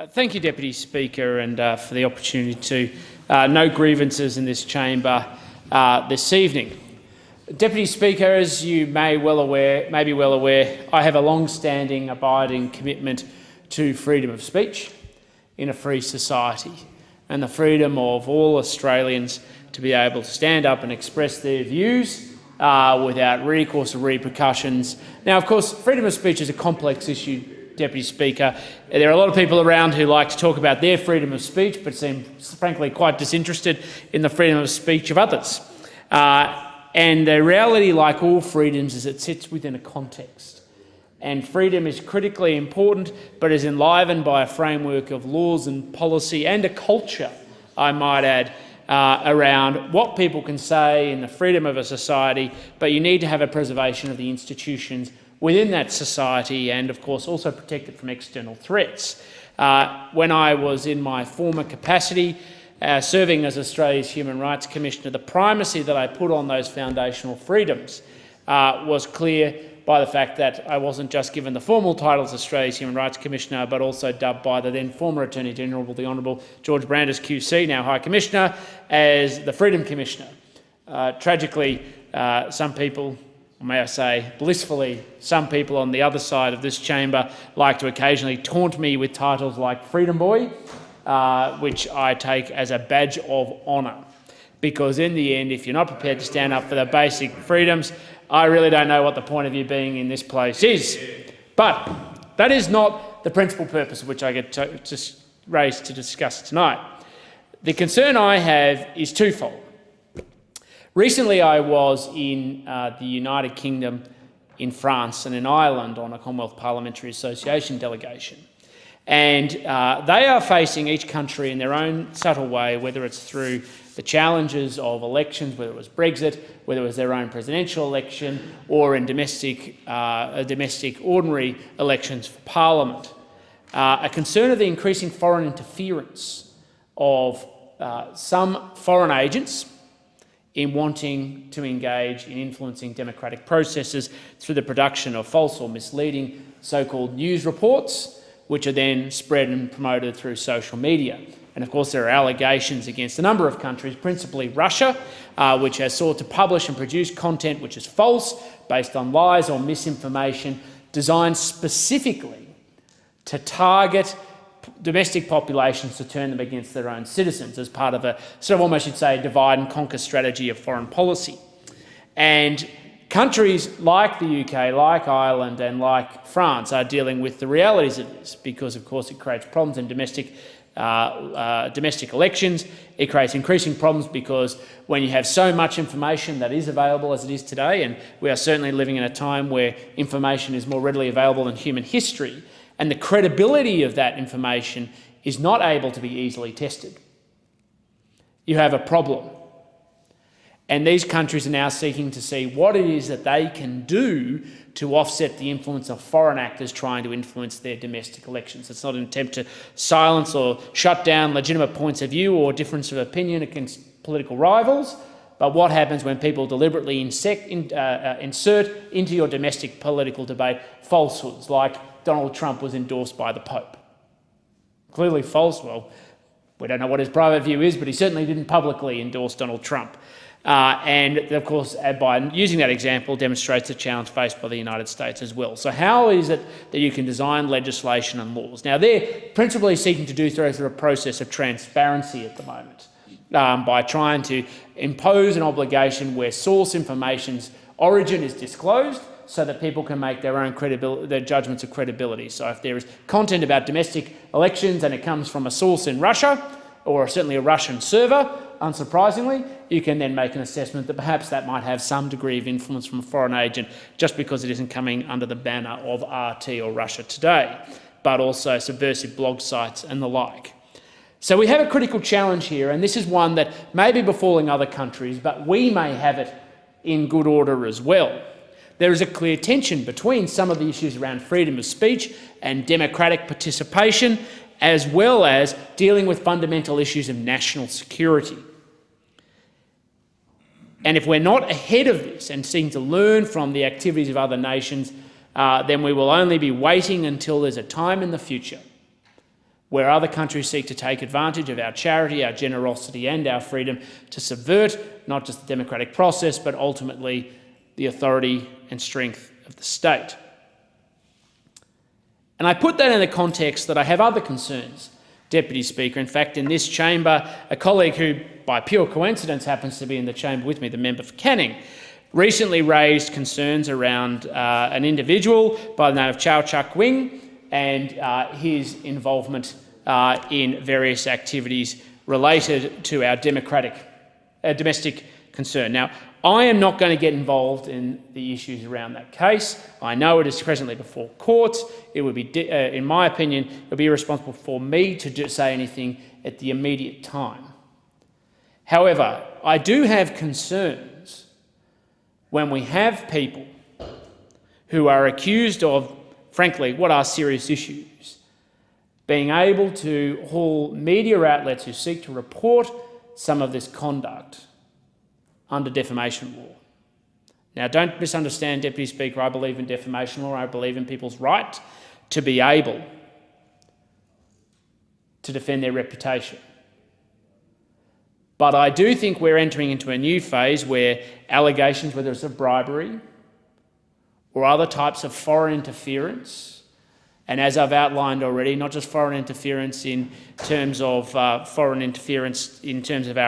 Thank you, Deputy Speaker, and for the opportunity to note grievances in this chamber this evening. Deputy Speaker, as you may be well aware, I have a long-standing, abiding commitment to freedom of speech in a free society and the freedom of all Australians to be able to stand up and express their views without recourse or repercussions. Now, of course, freedom of speech is a complex issue, Deputy Speaker. There are a lot of people around who like to talk about their freedom of speech but seem, frankly, quite disinterested in the freedom of speech of others. And the reality, like all freedoms, is it sits within a context. And freedom is critically important, but is enlivened by a framework of laws and policy and a culture, I might add, around what people can say in the freedom of a society, but you need to have a preservation of the institutions within that society and, of course, also protect it from external threats. When I was in my former capacity, serving as Australia's Human Rights Commissioner, the primacy that I put on those foundational freedoms was clear by the fact that I wasn't just given the formal title as Australia's Human Rights Commissioner, but also dubbed by the then former Attorney General, the Honourable George Brandis QC, now High Commissioner, as the Freedom Commissioner. Tragically, some people, or may I say blissfully, some people on the other side of this chamber like to occasionally taunt me with titles like Freedom Boy, which I take as a badge of honour. Because in the end, if you're not prepared to stand up for the basic freedoms, I really don't know what the point of you being in this place is. But that is not the principal purpose of which I get raised to discuss tonight. The concern I have is twofold. Recently, I was in the United Kingdom, in France and in Ireland on a Commonwealth Parliamentary Association delegation. And they are facing, each country in their own subtle way, whether it's through the challenges of elections, whether it was Brexit, whether it was their own presidential election, or in domestic ordinary elections for Parliament. A concern of the increasing foreign interference of some foreign agents in wanting to engage in influencing democratic processes through the production of false or misleading so-called news reports, which are then spread and promoted through social media. And of course, there are allegations against a number of countries, principally Russia, which has sought to publish and produce content which is false, based on lies or misinformation, designed specifically to target domestic populations to turn them against their own citizens as part of a sort of almost, you'd say, divide and conquer strategy of foreign policy. And countries like the UK, like Ireland and like France are dealing with the realities of this because, of course, it creates problems in domestic elections. It creates increasing problems because when you have so much information that is available as it is today, and we are certainly living in a time where information is more readily available than human history, and the credibility of that information is not able to be easily tested, you have a problem. And these countries are now seeking to see what it is that they can do to offset the influence of foreign actors trying to influence their domestic elections. It's not an attempt to silence or shut down legitimate points of view or difference of opinion against political rivals, but what happens when people deliberately insert into your domestic political debate falsehoods like Donald Trump was endorsed by the Pope. Clearly false. Well, we don't know what his private view is, but he certainly didn't publicly endorse Donald Trump. And, of course, by using that example, demonstrates the challenge faced by the United States as well. So how is it that you can design legislation and laws? Now, they're principally seeking to do through a process of transparency at the moment, by trying to impose an obligation where source information's origin is disclosed so that people can make their own their judgments of credibility. So if there is content about domestic elections and it comes from a source in Russia, or certainly a Russian server, unsurprisingly, you can then make an assessment that perhaps that might have some degree of influence from a foreign agent just because it isn't coming under the banner of RT or Russia Today, but also subversive blog sites and the like. So we have a critical challenge here, and this is one that may be befalling other countries, but we may have it in good order as well. There is a clear tension between some of the issues around freedom of speech and democratic participation, as well as dealing with fundamental issues of national security. And if we're not ahead of this and seeking to learn from the activities of other nations, then we will only be waiting until there's a time in the future where other countries seek to take advantage of our charity, our generosity and our freedom to subvert not just the democratic process, but ultimately the authority and strength of the state. And I put that in the context that I have other concerns, Deputy Speaker. In fact, in this chamber, a colleague who, by pure coincidence, happens to be in the chamber with me, the member for Canning, recently raised concerns around an individual by the name of Chow Chuk Wing and his involvement in various activities related to our domestic concern. Now, I am not going to get involved in the issues around that case. I know it is presently before courts. It would be, in my opinion, it would be irresponsible for me to say anything at the immediate time. However, I do have concerns when we have people who are accused of, frankly, what are serious issues, being able to haul media outlets who seek to report some of this conduct under defamation law. Now, don't misunderstand, Deputy Speaker, I believe in defamation law. I believe in people's right to be able to defend their reputation. But I do think we're entering into a new phase where allegations, whether it's of bribery or other types of foreign interference, and as I've outlined already, not just foreign interference in terms of our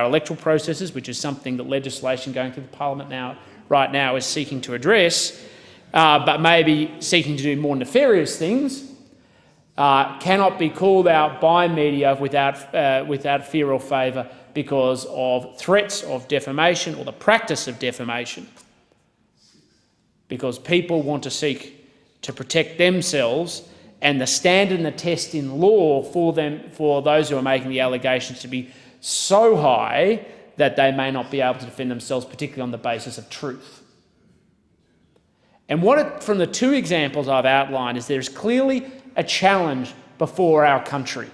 electoral processes, which is something that legislation going through the Parliament right now is seeking to address, but maybe seeking to do more nefarious things, cannot be called out by media without fear or favour because of threats of defamation or the practice of defamation, because people want to seek to protect themselves and the standard and the test in law for those who are making the allegations to be so high that they may not be able to defend themselves, particularly on the basis of truth. And from the two examples I've outlined is there's clearly a challenge before our country,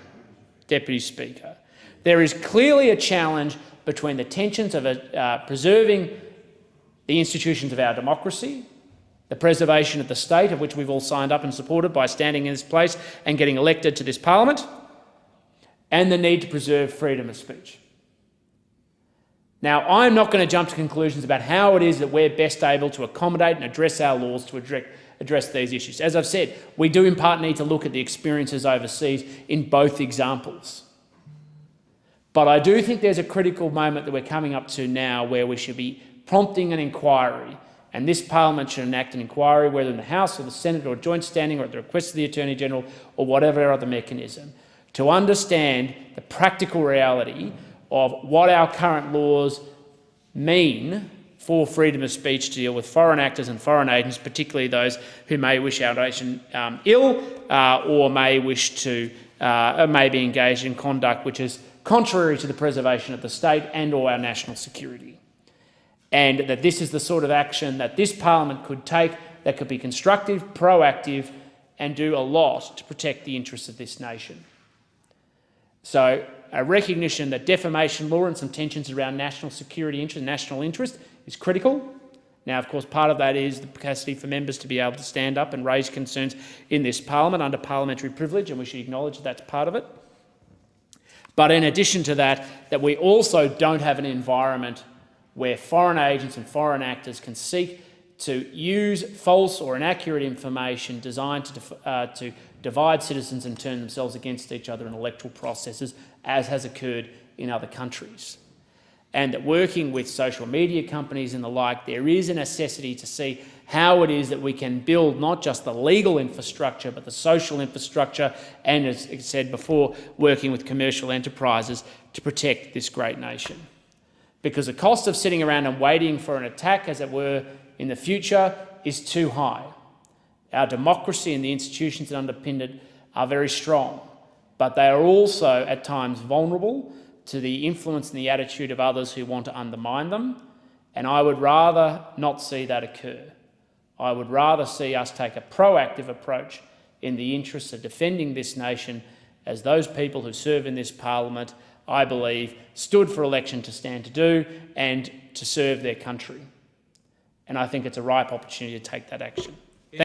Deputy Speaker. There is clearly a challenge between the tensions of preserving the institutions of our democracy, the preservation of the state, of which we've all signed up and supported by standing in this place and getting elected to this Parliament, and the need to preserve freedom of speech. Now, I'm not going to jump to conclusions about how it is that we're best able to accommodate and address our laws to address these issues. As I've said, we do in part need to look at the experiences overseas in both examples. But I do think there's a critical moment that we're coming up to now where we should be prompting an inquiry. And this Parliament should enact an inquiry, whether in the House or the Senate or joint standing or at the request of the Attorney-General or whatever other mechanism, to understand the practical reality of what our current laws mean for freedom of speech to deal with foreign actors and foreign agents, particularly those who may wish our nation ill or may be engaged in conduct which is contrary to the preservation of the state and or our national security. And that this is the sort of action that this Parliament could take that could be constructive, proactive, and do a lot to protect the interests of this nation. So a recognition that defamation law and some tensions around national security interest, national interest, is critical. Now, of course, part of that is the capacity for members to be able to stand up and raise concerns in this Parliament under parliamentary privilege, and we should acknowledge that that's part of it. But in addition to that, that we also don't have an environment where foreign agents and foreign actors can seek to use false or inaccurate information designed to divide citizens and turn themselves against each other in electoral processes, as has occurred in other countries. And that working with social media companies and the like, there is a necessity to see how it is that we can build not just the legal infrastructure, but the social infrastructure, and as I said before, working with commercial enterprises to protect this great nation. Because the cost of sitting around and waiting for an attack, as it were, in the future is too high. Our democracy and the institutions that underpin it are very strong, but they are also at times vulnerable to the influence and the attitude of others who want to undermine them, and I would rather not see that occur. I would rather see us take a proactive approach in the interests of defending this nation, as those people who serve in this Parliament, I believe, stood for election to stand to do and to serve their country. And I think it's a ripe opportunity to take that action.